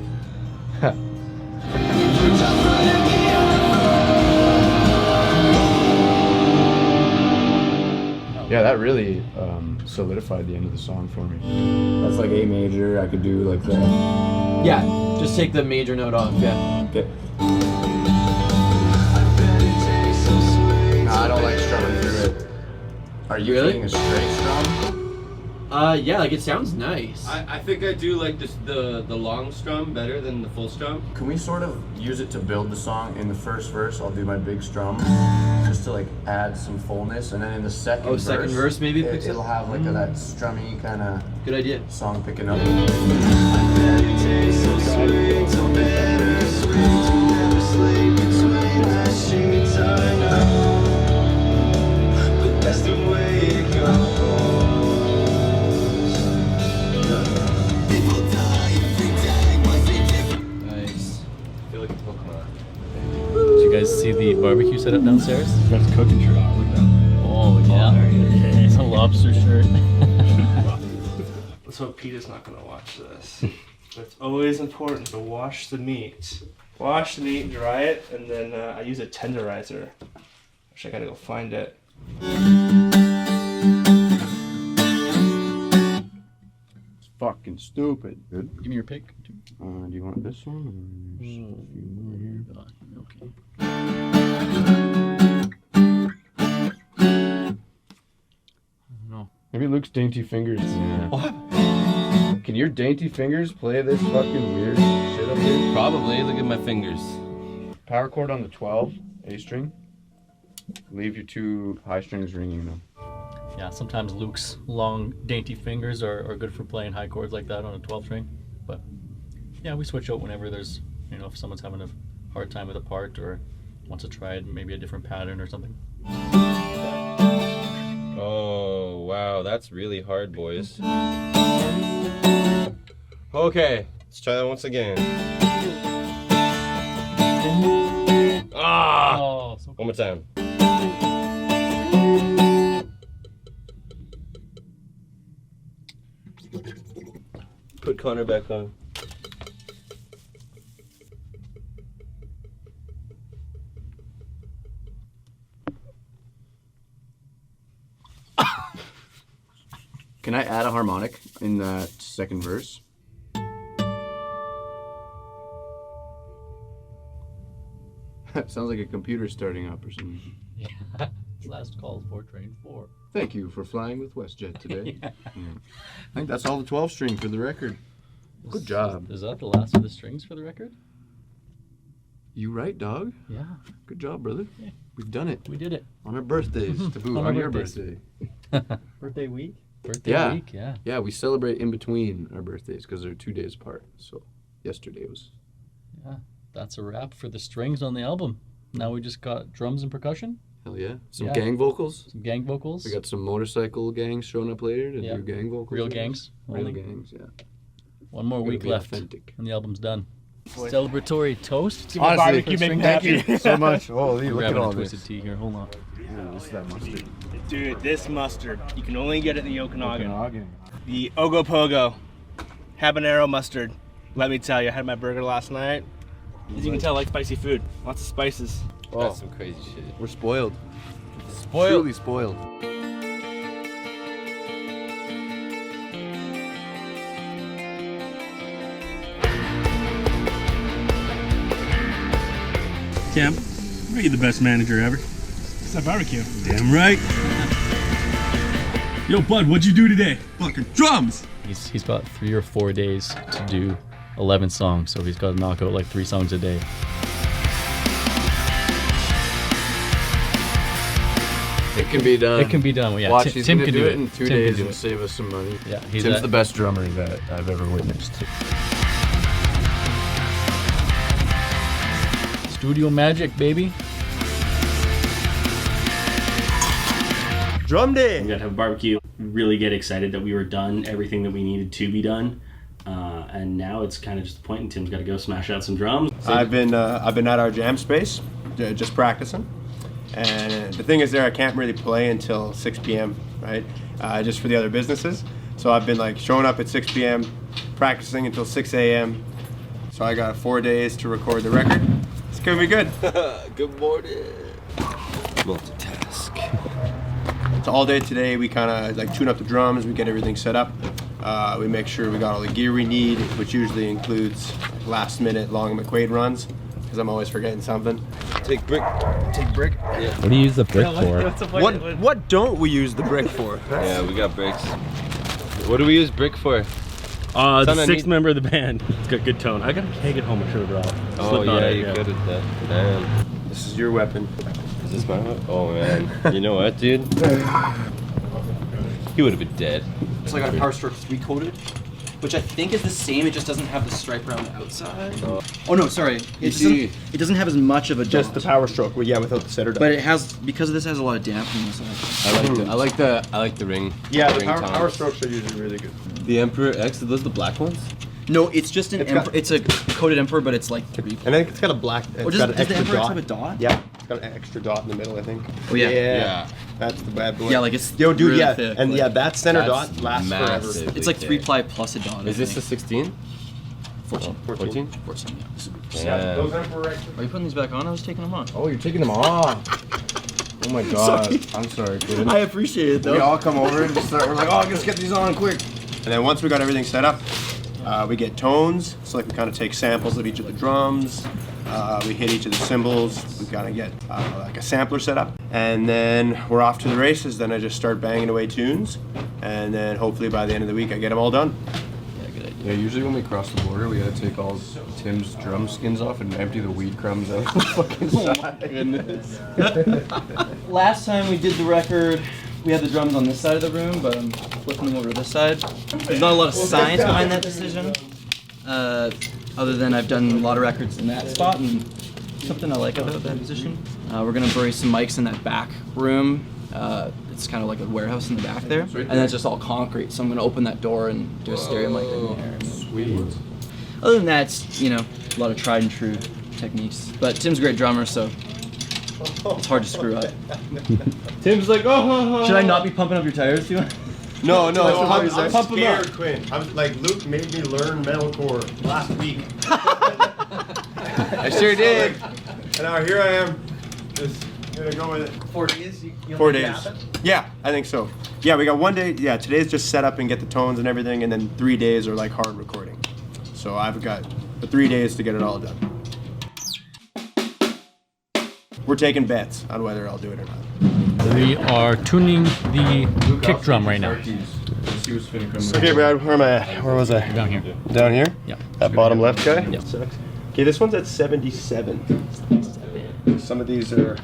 Yeah, that really solidified the end of the song for me. That's like A major. I could do like the. Yeah, just take the major note off. Yeah. Okay. Nah, I don't like strumming through it. Are you Really? getting a straight strum? Yeah, like it sounds nice. I think I do like this, the long strum better than the full strum. Can we sort of use it to build the song? In the first verse, I'll do my big strum, just to like add some fullness, and then in the second verse, second verse maybe picks it'll have like that strummy kind of good idea song picking up. Nice. I feel like a Pokemon. Did you guys see the barbecue setup downstairs? That's cooking shirt on. Look at that. Oh yeah, it's a lobster shirt. Let's hope Peter's not gonna watch this. It's always important to wash the meat. Wash the meat, dry it, and then I use a tenderizer. Actually, I gotta go find it. It's fucking stupid. Good. Give me your pick. Do you want this one? Or there's a few more here. Okay. No. Maybe Luke's dainty fingers. Yeah. What? Can your dainty fingers play this fucking weird shit up here? Probably. Look at my fingers. Power chord on the 12, A string. Leave your 2 high strings ringing though. Yeah, sometimes Luke's long, dainty fingers are good for playing high chords like that on a 12 string. But yeah, we switch out whenever there's, if someone's having a hard time with a part or wants to try maybe a different pattern or something. Oh, wow, that's really hard, boys. Okay, let's try that once again. Ah! Oh, so one more time. Put Connor back on. Can I add a harmonic in that second verse? Sounds like a computer starting up or something. Yeah. Last call for train 4. Thank you for flying with WestJet today. Yeah. Yeah. I think that's all the 12 string for the record. Good job. Is that the last of the strings for the record? You right, dog? Yeah. Good job, brother. Yeah. We've done it. We did it. On our birthdays, to boot. On our On your birthdays. birthday. Birthday week? Birthday week, yeah. Yeah, we celebrate in between our birthdays because they're 2 days apart. So yesterday was... Yeah, that's a wrap for the strings on the album. Now we just got drums and percussion. Hell yeah. Some gang vocals. Some gang vocals. We got some motorcycle gangs showing up later to do gang vocals. Real gangs. Real Only. gangs, yeah. One more Gotta week be left, authentic. and the album's done. Celebratory toast. Honestly, thank you so much. Holy, look at Grabbing all a this. twisted tea here. Hold on. Yeah, this is that mustard. Dude, this mustard, you can only get it in the Okanagan. Okanagan. The Ogopogo habanero mustard. Let me tell you, I had my burger last night. As you can tell, I like spicy food. Lots of spices. Oh, That's some crazy shit. we're spoiled. Spoiled. Truly spoiled. Cam, are you the best manager ever? It's that barbecue. Damn right. Yo, bud, what'd you do today? Fucking drums. He's got 3 or 4 days to do 11 songs, so he's got to knock out like 3 songs a day. It can be done. It can be done. Well, yeah, Watch, he's Tim gonna can do it in 2 Tim can days do and it. save us some money. Yeah, Tim's the best drummer that I've ever witnessed. Studio magic, baby. Drum day. We got to have a barbecue. Really get excited that we were done everything that we needed to be done, and now it's kind of just the point. And Tim's got to go smash out some drums. I've been at our jam space, just practicing. And the thing is there, I can't really play until 6 p.m., right? Just for the other businesses. So I've been like showing up at 6 p.m., practicing until 6 a.m. So I got 4 days to record the record. It's gonna be good. Good morning. Multitask. So all day today, we kind of like tune up the drums, we get everything set up. We make sure we got all the gear we need, which usually includes last minute long McQuaid runs, because I'm always forgetting something. Take brick. Yeah. What do you use the brick for? What don't we use the brick for? Yeah, we got bricks. What do we use brick for? The sixth member of the band. It's got good tone. I got a keg at home. I should have brought. Oh yeah, you could have that. Damn. This is your weapon. Is this my weapon? Oh man. You know what, dude? He would have been dead. So I got a Power Stroke 3 coated, which I think is the same. It just doesn't have the stripe around the outside. Oh no, sorry. It doesn't have as much of a Just dot. the Power Stroke, well, yeah, without the center dot. But it has, because of this, it has a lot of dampening on the side. I like the ring. Yeah, the ring Power tongs. Strokes are usually really good. The Emperor X, are those the black ones? No, it's just an Emperor. It's a coated Emperor, but it's like 3. And I think it's got a black. Or does the Emperor have a dot? Yeah, it's got an extra dot in the middle, I think. Oh yeah. Yeah. That's the bad boy. Yeah, like it's Yo, dude, really yeah, thick, and like- yeah, that center That's dot lasts massive. forever. It's like 3-ply plus a dot. Is this the 16? 14? 14? 14, yeah. Yeah. Those Emperor X. Are you putting these back on? I was taking them on. Oh, you're taking them off. Oh my god. I'm sorry, dude. I appreciate it though. We all come over and just start. We're like, oh, let's get these on quick. And then once we got everything set up, we get tones. So like we kind of take samples of each of the drums. We hit each of the cymbals. We kind of get like a sampler set up, and then we're off to the races. Then I just start banging away tunes, and then hopefully by the end of the week I get them all done. Yeah, good idea. Yeah, usually when we cross the border, we gotta take all Tim's drum skins off and empty the weed crumbs out the fucking side. Goodness. Last time we did the record, we had the drums on this side of the room, but I'm flipping them over to this side. There's not a lot of science behind that decision, other than I've done a lot of records in that spot, and something I like about that position. We're gonna bury some mics in that back room. It's kind of like a warehouse in the back there, and that's just all concrete. So I'm gonna open that door and do a stereo mic in there. Sweet. Other than that, it's, you know, a lot of tried and true techniques. But Tim's a great drummer, so it's hard to screw up. Tim's like, oh. Should I not be pumping up your tires too? No, I'm I'm pump 'em scared, up. Quinn. I'm like Luke made me learn metalcore last week. I sure did. And now here I am, just gonna go with it. 4 days? 4 days. Yeah, I think so. Yeah, we got 1 day. Yeah, today's just set up and get the tones and everything, and then 3 days are like hard recording. So I've got the 3 days to get it all done. We're taking bets on whether I'll do it or not. We are tuning the kick drum right now. Okay, Brad, where am I at? Where was I? Down here. Down here? Yeah. That bottom left guy? Yeah. Okay, this one's at 77. Some of these are.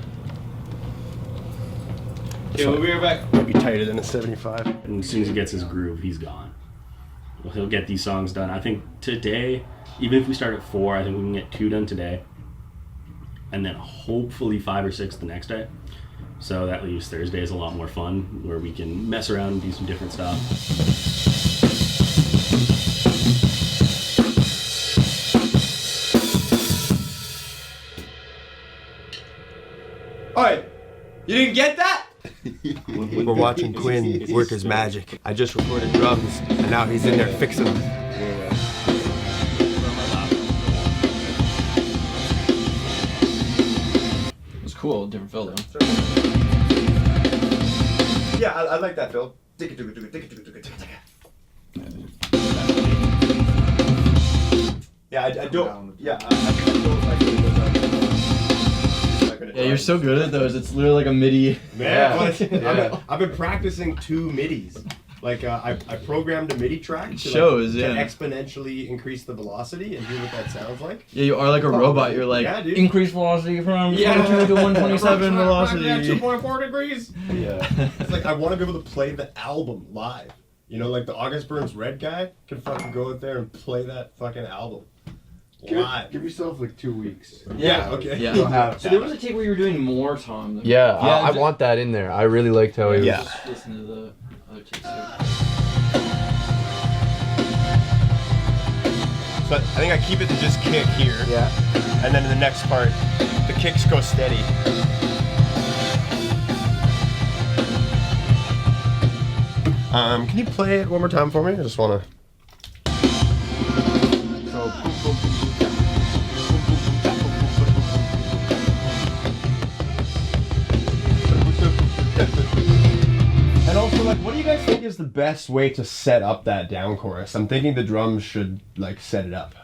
Okay, we'll be right back. Might be tighter than a 75. And as soon as he gets his groove, he's gone. Well, he'll get these songs done. I think today, even if we start at 4, I think we can get 2 done today. And then hopefully 5 or 6 the next day. So that leaves Thursdays a lot more fun, where we can mess around and do some different stuff. Alright, you didn't get that? We're watching Quinn work his magic. I just recorded drums, and now he's in there fixing them. It's cool, different fill though. Yeah, I like that, Phil. Yeah, I don't. Yeah, Yeah, you're so good at those. It's literally like a MIDI. Man, I've been practicing 2 MIDIs. Like I programmed a MIDI track to, Shows, to yeah. exponentially increase the velocity and hear what that sounds like. Yeah, you are like a robot. You're like, Yeah, dude. increase velocity from 22 to 127 velocity. Yeah, 2.4 degrees. Yeah. It's like I want to be able to play the album live. You know, like the August Burns Red guy can fucking go out there and play that fucking album live. Give yourself like 2 weeks. Yeah, okay. Yeah. You'll have So there was a take where you were doing more, Tom. Than Yeah, I want that in there. I really liked how he was. Yeah. Just listen to the other takes too. So I think I keep it to just kick here. Yeah. And then in the next part, the kicks go steady. Can you play it one more time for me? I just want to. What do you guys think is the best way to set up that down chorus? I'm thinking the drums should like set it up.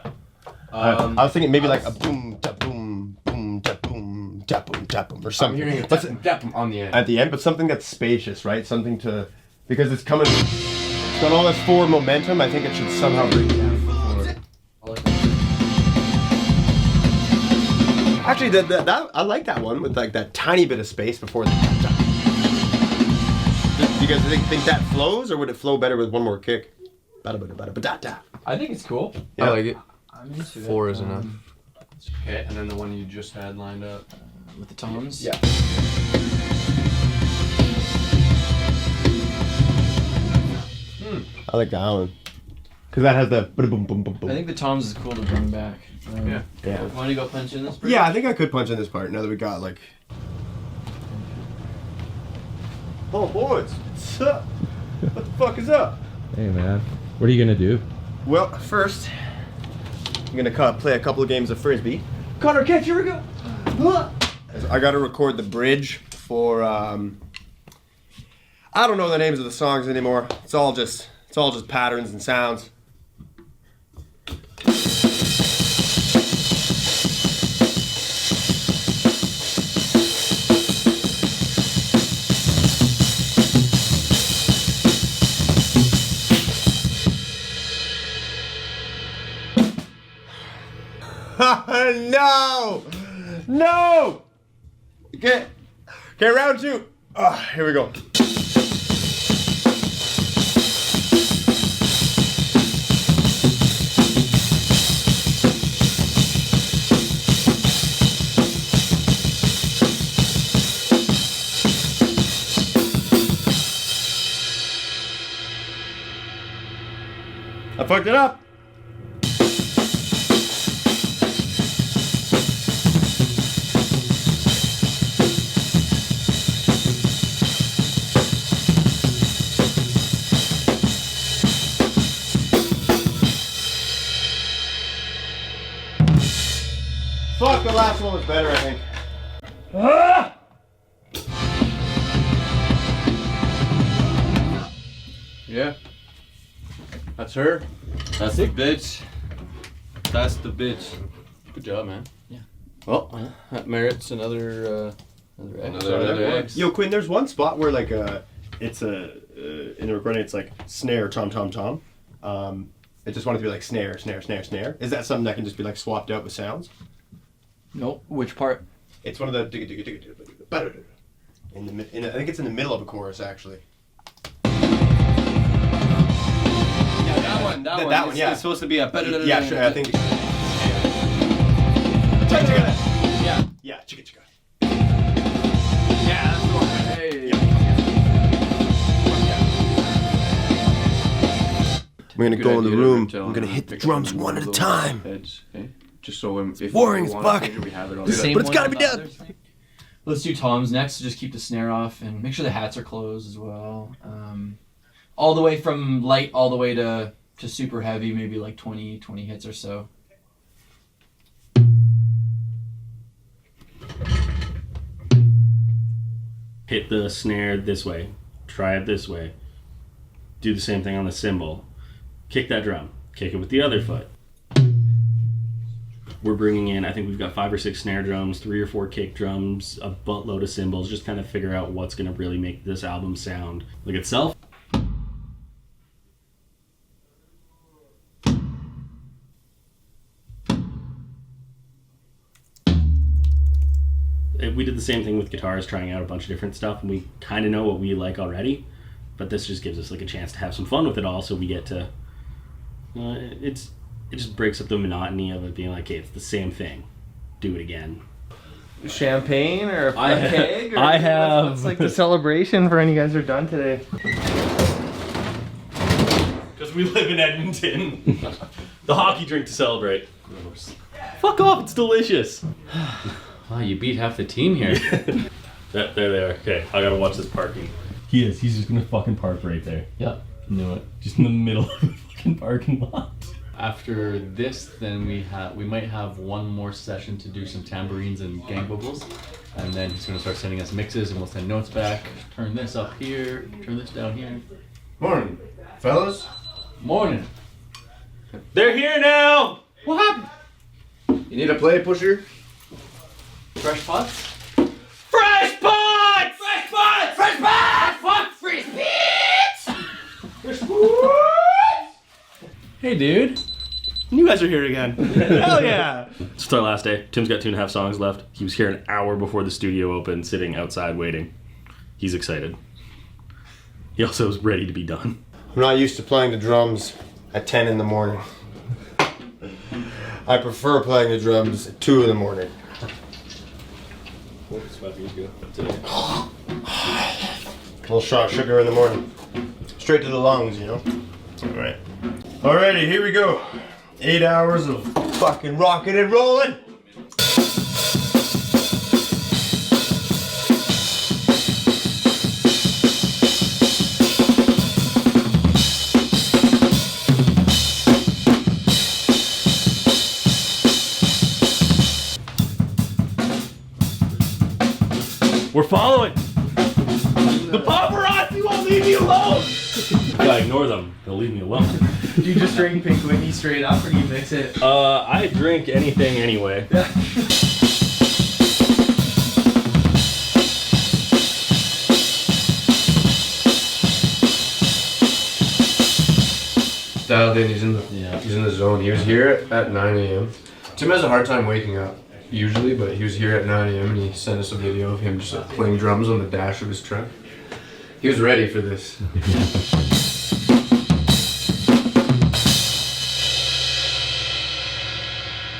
I was thinking maybe like a boom da boom boom da boom da boom da boom or something. I'm hearing a tap on the end. At the end, but something that's spacious, right? Something to, because it's coming. It's got all this forward momentum. I think it should somehow bring it down. Actually, that I like that one with like that tiny bit of space before the. Do you guys think that flows, or would it flow better with one more kick? I think it's cool. Yeah. I like it. I'm into 4 is enough. Okay, and then the one you just had lined up. With the toms? Yeah. I like that one. Because that has the boom, boom, boom, boom. I think the toms is cool to bring back. Yeah. Want to go punch in this part? Yeah, I think I could punch in this part now that we got like. Oh, boys, what's up? What the fuck is up? Hey, man. What are you gonna do? Well, first, I'm gonna play a couple of games of frisbee. Connor, catch! Here we go. I gotta record the bridge for. I don't know the names of the songs anymore. It's all just patterns and sounds. No! No! Okay, round 2. Here we go. I fucked it up. Fuck, the last one was better, I think. Ah! Yeah. That's her. That's the bitch. That's the bitch. Good job, man. Yeah. Well, that merits another X. Another X. Yo, Quinn, there's one spot where like it's in the recording, it's like snare, tom, tom, tom. It just wanted to be like snare, snare, snare, snare. Is that something that can just be like swapped out with sounds? Nope. Which part? It's one of the I think it's in the middle of a chorus actually. Yeah, that one. That one, yeah. It's supposed to be a. Yeah, sure. I think. Yeah. Yeah, chicka chicka. Yeah, that's the one. Hey. We're gonna go in the room. I'm gonna hit the drums one at a time. Heads, okay? Just so if boring we as want to fuck. change it, we have it on The same but it's one gotta be as done. others, right? Let's do toms next to just keep the snare off and make sure the hats are closed as well. All the way from light all the way to super heavy, maybe like 20 hits or so. Hit the snare this way, try it this way, do the same thing on the cymbal, kick that drum, kick it with the other foot. We're bringing in, I think we've got 5 or 6 snare drums, 3 or 4 kick drums, a buttload of cymbals, just kind of figure out what's going to really make this album sound like itself. We did the same thing with guitars, trying out a bunch of different stuff, and we kind of know what we like already, but this just gives us like a chance to have some fun with it all, so we get to, it just breaks up the monotony of it being like, hey, it's the same thing, do it again. Champagne or a keg? I have... What's like the celebration for when you guys are done today? Because we live in Edmonton. The hockey drink to celebrate. Fuck off, it's delicious. Wow, you beat half the team here. There they are. Okay, I gotta watch this parking. He's just gonna fucking park right there. Yeah, knew it. Just in the middle of the fucking parking lot. after this, then we might have one more session to do some tambourines and gang vocals, and then he's gonna start sending us mixes, and we'll send notes back. Turn this up here. Turn this down here. Morning, fellas. Morning. They're here now. What happened? You need a play pusher? Fresh pots? Fresh pots! Fresh pots! Fresh pots! Fresh pots! Fresh pots! Fresh pots! Hey, dude. You guys are here again. Hell yeah! It's our last day. Tim's got 2.5 songs left. He was here an hour before the studio opened, sitting outside waiting. He's excited. He also is ready to be done. I'm not used to playing the drums at 10 in the morning. I prefer playing the drums at 2 in the morning. A little shot of sugar in the morning. Straight to the lungs, you know? Alright. Alrighty, here we go. 8 hours of fucking rocking and rolling. We're following. The paparazzi won't leave me alone. I ignore them. They'll leave me alone. Do you just drink Pink Whitney straight up, or do you mix it? I drink anything anyway. Dialed in, he's in the zone. He was here at 9 a.m. Tim has a hard time waking up, usually, but he was here at 9 a.m. and he sent us a video of him just playing drums on the dash of his truck. He was ready for this.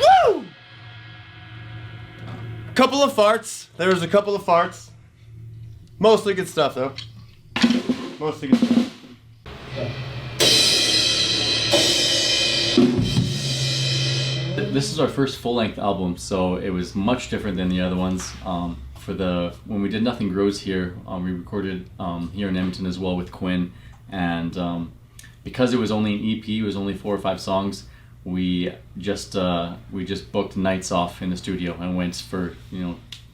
Woo! Couple of farts. There was a couple of farts. Mostly good stuff, though. Mostly good stuff. This is our first full-length album, so it was much different than the other ones. When we did Nothing Grows Here, we recorded here in Edmonton as well with Quinn, and because it was only an EP, it was only 4 or 5 songs. We just booked nights off in the studio and went for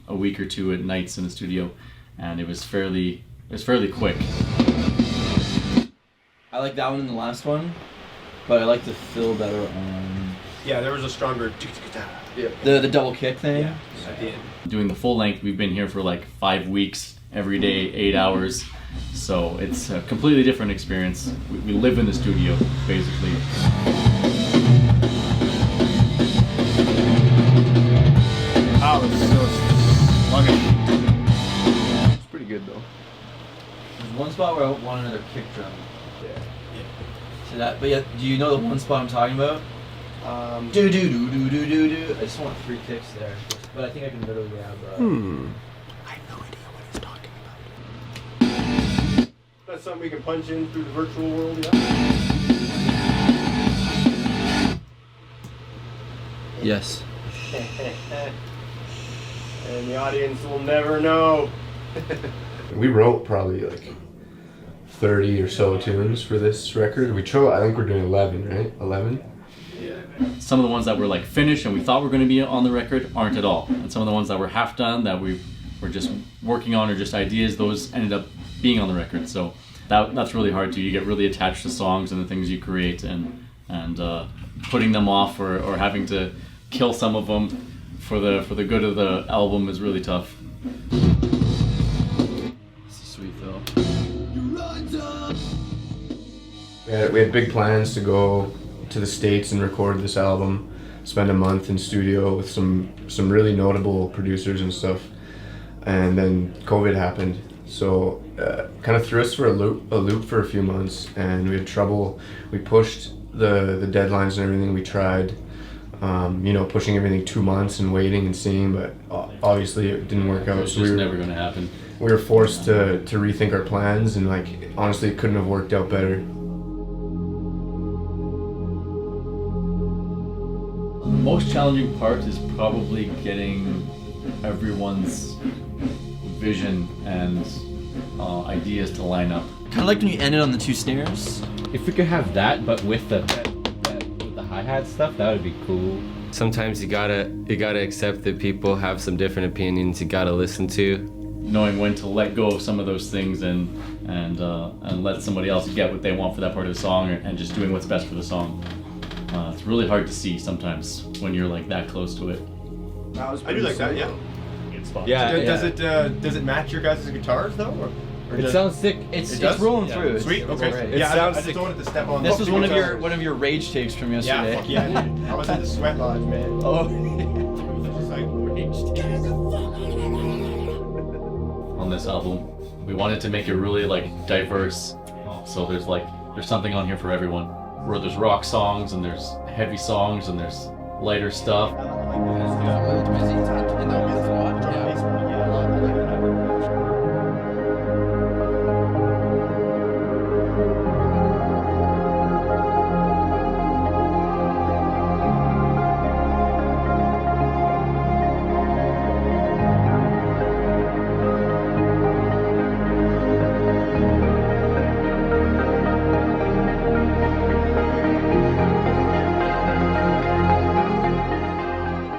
a week or 2 at nights in the studio, and it was fairly quick. I like that one and the last one, but I like the fill better on. Yeah, there was a stronger. Yeah. The double kick thing. Yeah. At the end. Doing the full length, we've been here for like 5 weeks, every day, 8 hours. So it's a completely different experience. We live in the studio, basically. Oh, it's so sluggish. It's pretty good though. There's one spot where I want another kick drum. Yeah. So that, but yeah, do you know the one spot I'm talking about? Do do do do do do do. I just want 3 kicks there, but I think I can literally have. I have no idea what he's talking about. That's something we can punch in through the virtual world, yeah? Yes. And the audience will never know. We wrote probably like 30 or so tunes for this record. I think we're doing 11, right? 11? Some of the ones that were like finished and we thought were going to be on the record aren't at all. And some of the ones that were half done that we were just working on or just ideas, those ended up being on the record. So that's really hard too. You get really attached to songs and the things you create, and putting them off or having to kill some of them for the good of the album is really tough. It's a sweet fill. We had big plans to go to the States and record this album, spend a month in studio with some really notable producers and stuff, and then COVID happened, so kind of threw us for a loop for a few months, and we had trouble. We pushed the deadlines and everything. We tried pushing everything 2 months and waiting and seeing, but obviously it didn't work out. It's just never going to happen. We were forced to rethink our plans, and honestly it couldn't have worked out better. The most challenging part is probably getting everyone's vision and ideas to line up. Kind of like when you ended on the 2 snares. If we could have that, but with the hi-hat hat stuff, that would be cool. Sometimes you gotta accept that people have some different opinions. You gotta listen to. Knowing when to let go of some of those things and let somebody else get what they want for that part of the song, and just doing what's best for the song. It's really hard to see sometimes when you're like that close to it. I do like that. Yeah. It's fun. Yeah. Does it match your guys' guitars though? Or It does- sounds sick. It's does? rolling Yeah. through. It's- Sweet. it's Okay. great. It Yeah, sounds I just sick. don't want it to step on. This was one of guitars. your rage takes from yesterday. Yeah, fuck yeah, dude. I was in the sweat lodge, man. Oh. Just like, On this album, we wanted to make it really like diverse. So there's something on here for everyone. Where there's rock songs and there's heavy songs and there's lighter stuff.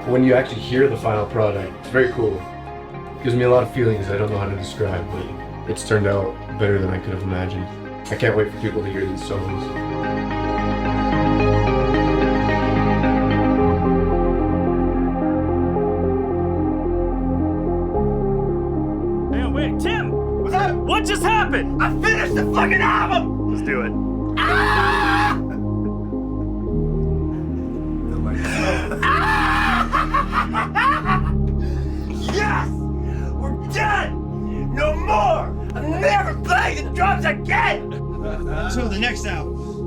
When you actually hear the final product, it's very cool. It gives me a lot of feelings I don't know how to describe, but it's turned out better than I could have imagined. I can't wait for people to hear these songs. Hey, wait, Tim! What's up? What just happened? I finished the fucking album! Let's do it. Ah! Yes! We're done! No more! I'm never playing the drums again! Until the next album.